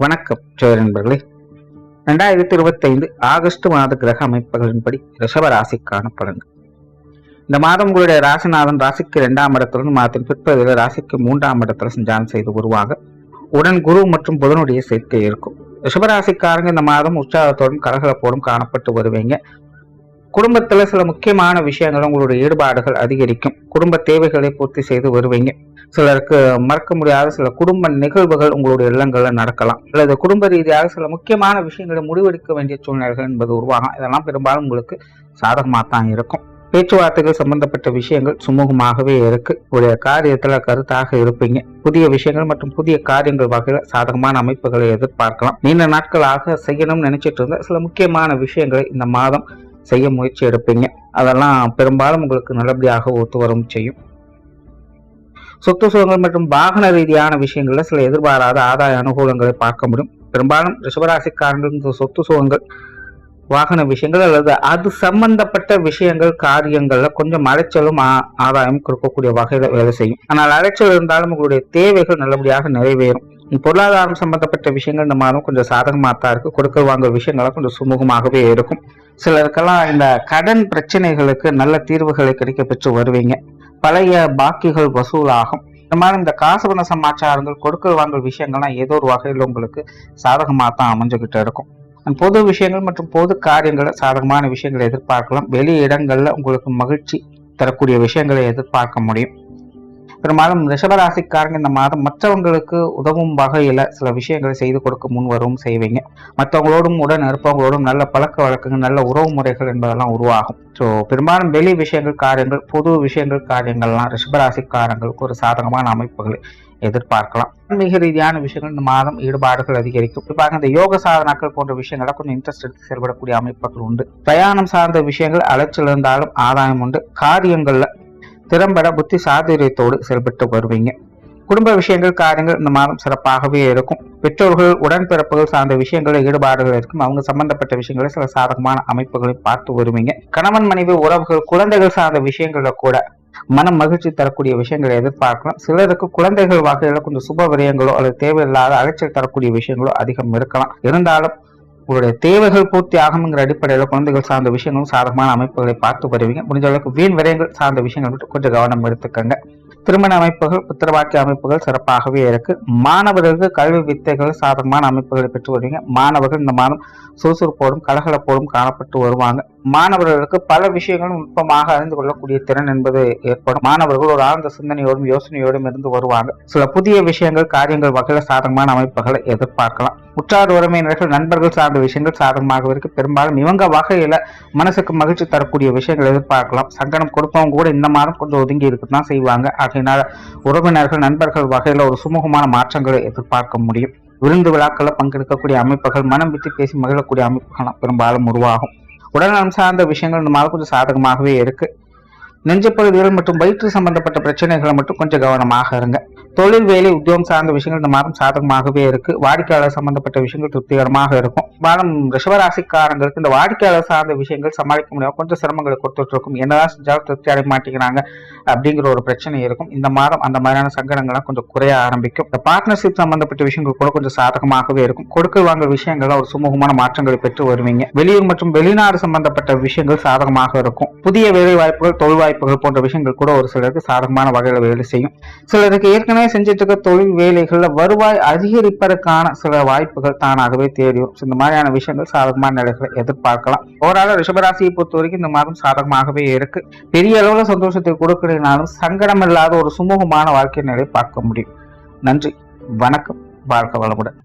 வணக்கம் நண்பர்களே. 2025 ஆகஸ்ட் மாத கிரக அமைப்புகளின்படி ரிஷப ராசிக்கான பலன்கள். இந்த மாதம் உங்களுடைய ராசிநாதன் ராசிக்கு 2ஆம் இடத்துடன் மாதத்தின் பிற்பகுதியில் ராசிக்கு 3ஆம் இடத்துல சஞ்சாரம் செய்து வருவாங்க. உடன் குரு மற்றும் புதனுடைய சேர்க்கை இருக்கும். ரிஷபராசிக்காரங்க இந்த மாதம் உற்சாகத்தோடும் கலகலப்போடும் காணப்பட்டு வருவீங்க. குடும்பத்துல சில முக்கியமான விஷயங்கள் உங்களுடைய ஈடுபாடுகள் அதிகரிக்கும். குடும்ப தேவைகளை பூர்த்தி செய்து வருவீங்க. சிலருக்கு மறக்க முடியாத சில குடும்ப நிகழ்வுகள் உங்களுடைய இல்லங்கள்ல நடக்கலாம், அல்லது குடும்ப ரீதியாக சில முக்கியமான விஷயங்களை முடிவெடுக்க வேண்டிய சூழ்நிலைகள் என்பது உருவாகும். இதெல்லாம் பெரும்பாலும் உங்களுக்கு சாதகமாக தான் இருக்கும். பேச்சுவார்த்தைகள் சம்பந்தப்பட்ட விஷயங்கள் சுமூகமாகவே இருக்கு. உங்களுடைய காரியத்துல கருத்தாக இருப்பீங்க. புதிய விஷயங்கள் மற்றும் புதிய காரியங்கள் வகையில சாதகமான அமைப்புகளை எதிர்பார்க்கலாம். நீண்ட நாட்களாக செய்யணும்னு நினைச்சிட்டு இருந்த சில முக்கியமான விஷயங்களை இந்த மாதம் செய்ய முயற்சி எடுப்பீங்க. அதெல்லாம் பெரும்பாலும் உங்களுக்கு நல்லபடியாக ஒத்து வரும் செய்யும். சொத்து சுகங்கள் மற்றும் வாகன ரீதியான விஷயங்கள்ல சில எதிர்பாராத ஆதாய அனுகூலங்களை பார்க்க முடியும். பெரும்பாலும் ரிஷபராசிக்காரர்கள் இந்த சொத்து சுகங்கள், வாகன விஷயங்கள் அல்லது அது சம்பந்தப்பட்ட விஷயங்கள் காரியங்கள்ல கொஞ்சம் அலைச்சலும் ஆதாயம் கொடுக்கக்கூடிய வகையில வேலை செய்யும். ஆனால் அலைச்சல் இருந்தாலும் உங்களுடைய தேவைகள் நல்லபடியாக நிறைவேறும். பொருளாதாரம் சம்பந்தப்பட்ட விஷயங்கள் இந்த மாதம் கொஞ்சம் சாதகமாக தான் இருக்கு. கொடுக்க வாங்க விஷயங்கள்லாம் கொஞ்சம் சுமூகமாகவே இருக்கும். சிலருக்கெல்லாம் இந்த கடன் பிரச்சனைகளுக்கு நல்ல தீர்வுகளை கிடைக்க பெற்று வருவீங்க. பழைய பாக்கிகள் வசூலாகும். இந்த மாதிரி இந்த காசுபண சமாச்சாரங்கள், கொடுக்கல் வாங்கல் விஷயங்கள்லாம் ஏதோ ஒரு வகையில் உங்களுக்கு சாதகமாக தான் அமைஞ்சுக்கிட்டு இருக்கும். பொது விஷயங்கள் மற்றும் பொது காரியங்களை சாதகமான விஷயங்களை எதிர்பார்க்கலாம். வெளி இடங்கள்ல உங்களுக்கு மகிழ்ச்சி தரக்கூடிய விஷயங்களை எதிர்பார்க்க முடியும். பெரும்பாலும் ரிஷபராசிக்காரங்க இந்த மாதம் மற்றவங்களுக்கு உதவும் வகையில சில விஷயங்களை செய்து கொடுக்க முன்வரும் செய்வீங்க. மற்றவங்களோடும் உடன் இருப்பவங்களோடும் நல்ல பழக்க வழக்கங்கள், நல்ல உறவு முறைகள் என்பதெல்லாம் உருவாகும். ஸோ பெரும்பாலும் வெளி விஷயங்கள், காரியங்கள், பொது விஷயங்கள், காரியங்கள்லாம் ரிஷபராசிக்காரங்களுக்கு ஒரு சாதகமான அமைப்புகளை எதிர்பார்க்கலாம். ஆன்மீக ரீதியான விஷயங்கள் இந்த மாதம் ஈடுபாடுகள் அதிகரிக்கும். குறிப்பாக இந்த யோக சாதனாக்கள் போன்ற விஷயங்களை கொஞ்சம் இன்ட்ரெஸ்ட் எடுத்து செயல்படக்கூடிய அமைப்புகள் உண்டு. பிரயாணம் சார்ந்த விஷயங்கள் அலைச்சல் இருந்தாலும் ஆதாயம் உண்டு. காரியங்கள்ல திறம்பட புத்தி சாதுரியத்தோடு செயல்பட்டு வருவீங்க. குடும்ப விஷயங்கள், காரியங்கள் இந்த மாதம் சிறப்பாகவே இருக்கும். பெற்றோர்கள், உடன்பிறப்புகள் சார்ந்த விஷயங்களில் ஈடுபாடுகள் இருக்கும். அவங்க சம்பந்தப்பட்ட விஷயங்களை சில சாதகமான அமைப்புகளை பார்த்து வருவீங்க. கணவன் மனைவி உறவுகள், குழந்தைகள் சார்ந்த விஷயங்கள்ல கூட மனம் மகிழ்ச்சி தரக்கூடிய விஷயங்களை எதிர்பார்க்கலாம். சிலருக்கு குழந்தைகள் வகையில கொஞ்சம் சுப விரயங்களோ அல்லது தேவையில்லாத அலைச்சல் தரக்கூடிய விஷயங்களோ அதிகம் இருக்கலாம். இருந்தாலும் உங்களுடைய தேவைகள் பூர்த்தி ஆகுங்கிற அடிப்படையில் குழந்தைகள் சார்ந்த விஷயங்களும் சாதகமான அமைப்புகளை பார்த்து வருவீங்க. முடிஞ்ச அளவுக்கு வீண் விரயங்கள் சார்ந்த விஷயங்கள் மட்டும் கொஞ்சம் கவனம் எடுத்துக்கங்க. திருமண அமைப்புகள், புத்திரவாக்கிய அமைப்புகள் சிறப்பாகவே இருக்கு. மாணவர்களுக்கு கல்வி வித்தைகள் சாதகமான அமைப்புகளை பெற்று வருவீங்க. மாணவர்கள் இந்த மாதம் சுறுசுறுப்போடும் கலகலப்போடும் காணப்பட்டு வருவாங்க. மாணவர்களுக்கு பல விஷயங்களும் நுட்பமாக அறிந்து கொள்ளக்கூடிய திறன் என்பது ஏற்படும். மாணவர்கள் ஒரு ஆழ்ந்த சிந்தனையோடும் யோசனையோடும் இருந்து வருவாங்க. சில புதிய விஷயங்கள், காரியங்கள் வகையில சாதகமான அமைப்புகளை எதிர்பார்க்கலாம். உற்றார் உறவினர்கள், நண்பர்கள் சார்ந்த விஷயங்கள் சாதகமாக இருக்கு. பெரும்பாலும் இவங்க வகையில மனசுக்கு மகிழ்ச்சி தரக்கூடிய விஷயங்கள் எதிர்பார்க்கலாம். சங்கடம் கொடுப்பவங்க கூட இந்த மாதம் கொஞ்சம் ஒதுங்கி இருக்குதான் செய்வாங்க. ஆகையினால உறவினர்கள், நண்பர்கள் வகையில ஒரு சுமூகமான மாற்றங்களை எதிர்பார்க்க முடியும். விருந்து விழாக்களில் பங்கெடுக்கக்கூடிய அமைப்புகள், மனம் விட்டு பேசி மகிழக்கூடிய அமைப்புகள் பெரும்பாலும் உருவாகும். உடல்நலம் சார்ந்த விஷயங்கள் இந்த மாதம் கொஞ்சம் சாதகமாகவே இருக்கு. நெஞ்சு பகுதிகள் மற்றும் வயிற்று சம்பந்தப்பட்ட பிரச்சனைகளை மட்டும் கொஞ்சம் கவனமாக இருங்க. தொழில், வேலை, உத்தியோகம் சார்ந்த விஷயங்கள் இந்த மாதம் சாதகமாகவே இருக்கு. வாடிக்கையாளர் சம்பந்தப்பட்ட விஷயங்கள் திருப்திகரமாக இருக்கும். மாதம் ரிஷபராசிக்காரங்களுக்கு இந்த வாடிக்கையாளர் சார்ந்த விஷயங்கள் சமாளிக்க முடியாம கொஞ்சம் சிரமங்களை கொடுத்துட்டு இருக்கும். என்னதான் செஞ்சாலும் திருப்தி அடைய மாட்டேங்கிறாங்க அப்படிங்கிற ஒரு பிரச்சனை இருக்கும். இந்த மாதம் அந்த மாதிரியான சங்கடங்கள்லாம் கொஞ்சம் குறைய ஆரம்பிக்கும். இந்த பார்ட்னர்ஷிப் சம்பந்தப்பட்ட விஷயங்கள் கூட கொஞ்சம் சாதகமாகவே இருக்கும். கொடுக்க வாங்க விஷயங்கள்ல ஒரு சுமூகமான மாற்றங்களை பெற்று வருவீங்க. வெளியூர் மற்றும் வெளிநாடு சம்பந்தப்பட்ட விஷயங்கள் சாதகமாக இருக்கும். புதிய வேலை வாய்ப்புகள், தொழில் வாய்ப்புகள் போன்ற விஷயங்கள் கூட ஒரு சிலருக்கு சாதகமான வகையில வேலை செய்யும். சிலருக்கு ஏற்கனவே செஞ்சிட்டு இருக்க தொழில் வேலைகள்ல வருவாய் அதிகரிப்பதற்கான சில வாய்ப்புகள் தானாகவே தேடி வரும். இந்த மாதிரியான விஷயங்கள் சாதகமான நிலைகளை எதிர்பார்க்கலாம். ஓரளவு ரிஷபராசியை பொறுத்த வரைக்கும் இந்த மாதம் சாதகமாகவே இருக்கு. பெரிய அளவுல சந்தோஷத்தை கொடுக்கிறதுனாலும் சங்கடம் இல்லாத ஒரு சுமூகமான வாழ்க்கை நிலை பார்க்க முடியும். நன்றி, வணக்கம், வாழ்க வளமுடன்.